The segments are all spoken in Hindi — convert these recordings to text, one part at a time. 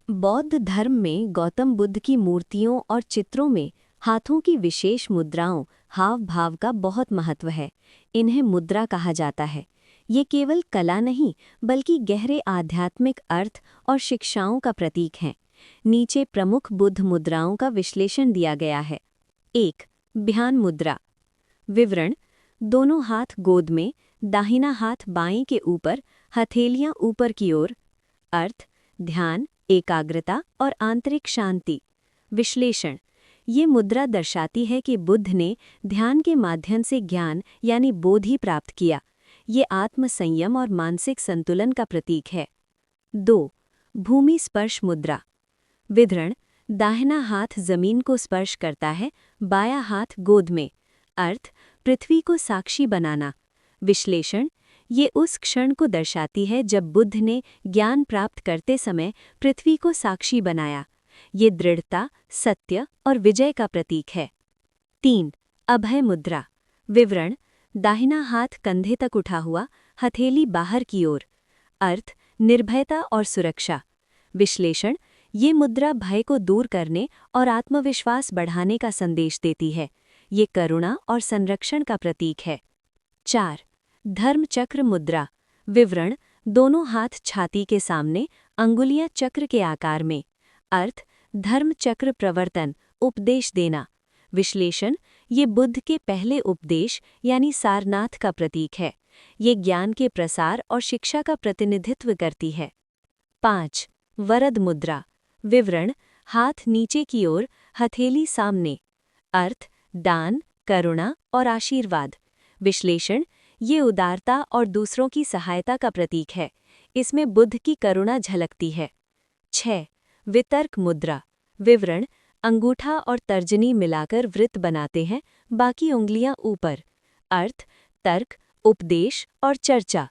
बौद्ध धर्म में गौतम बुद्ध की मूर्तियों और चित्रों में हाथों की विशेष मुद्राओं, हाव भाव का बहुत महत्व है। इन्हें मुद्रा कहा जाता है। ये केवल कला नहीं बल्कि गहरे आध्यात्मिक अर्थ और शिक्षाओं का प्रतीक हैं। नीचे प्रमुख बुद्ध मुद्राओं का विश्लेषण दिया गया है। 1. ध्यान मुद्रा। विवरण: दोनों हाथ गोद में, दाहिना हाथ बाएं के ऊपर, हथेलियां ऊपर की ओर। अर्थ: ध्यान, एकाग्रता और आंतरिक शांति। विश्लेषण: ये मुद्रा दर्शाती है कि बुद्ध ने ध्यान के माध्यम से ज्ञान यानी बोधि प्राप्त किया। ये आत्म संयम और मानसिक संतुलन का प्रतीक है। 2. भूमि स्पर्श मुद्रा। विवरण: दाहिना हाथ जमीन को स्पर्श करता है, बायां हाथ गोद में। अर्थ: पृथ्वी को साक्षी बनाना। विश्लेषण: ये उस क्षण को दर्शाती है जब बुद्ध ने ज्ञान प्राप्त करते समय पृथ्वी को साक्षी बनाया। ये दृढ़ता, सत्य और विजय का प्रतीक है। 3. अभय मुद्रा। विवरण: दाहिना हाथ कंधे तक उठा हुआ, हथेली बाहर की ओर। अर्थ: निर्भयता और सुरक्षा। विश्लेषण: ये मुद्रा भय को दूर करने और आत्मविश्वास बढ़ाने का संदेश देती है। ये करुणा और संरक्षण का प्रतीक है। 4. धर्म चक्र मुद्रा। विवरण: दोनों हाथ छाती के सामने, अंगुलियां चक्र के आकार में। अर्थ: धर्म चक्र प्रवर्तन, उपदेश देना। विश्लेषण: ये बुद्ध के पहले उपदेश यानी सारनाथ का प्रतीक है। ये ज्ञान के प्रसार और शिक्षा का प्रतिनिधित्व करती है। 5. वरद मुद्रा। विवरण: हाथ नीचे की ओर, हथेली सामने। अर्थ: दान, करुणा और आशीर्वाद। विश्लेषण: ये उदारता और दूसरों की सहायता का प्रतीक है। इसमें बुद्ध की करुणा झलकती है। 6. वितर्क मुद्रा। विवरण: अंगूठा और तर्जनी मिलाकर वृत्त बनाते हैं, बाकी उंगलियां ऊपर। अर्थ: तर्क, उपदेश और चर्चा।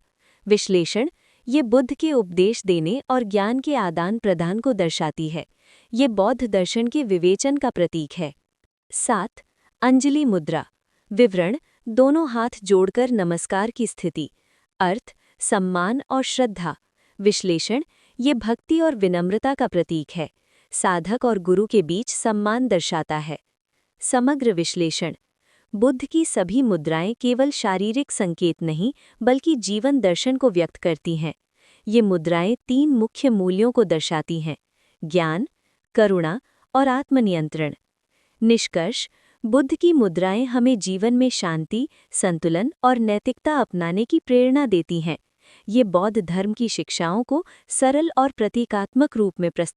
विश्लेषण: ये बुद्ध के उपदेश देने और ज्ञान के आदान प्रदान को दर्शाती है। ये बौद्ध दर्शन के विवेचन का प्रतीक है। 7. अंजलि मुद्रा। विवरण: दोनों हाथ जोड़कर नमस्कार की स्थिति। अर्थ: सम्मान और श्रद्धा। विश्लेषण: ये भक्ति और विनम्रता का प्रतीक है। साधक और गुरु के बीच सम्मान दर्शाता है। समग्र विश्लेषण: बुद्ध की सभी मुद्राएं केवल शारीरिक संकेत नहीं बल्कि जीवन दर्शन को व्यक्त करती हैं। ये मुद्राएं 3 मुख्य मूल्यों को दर्शाती हैं: ज्ञान, करुणा और आत्मनियंत्रण। निष्कर्ष: बुद्ध की मुद्राएं हमें जीवन में शांति, संतुलन और नैतिकता अपनाने की प्रेरणा देती हैं। ये बौद्ध धर्म की शिक्षाओं को सरल और प्रतीकात्मक रूप में प्रस्तुत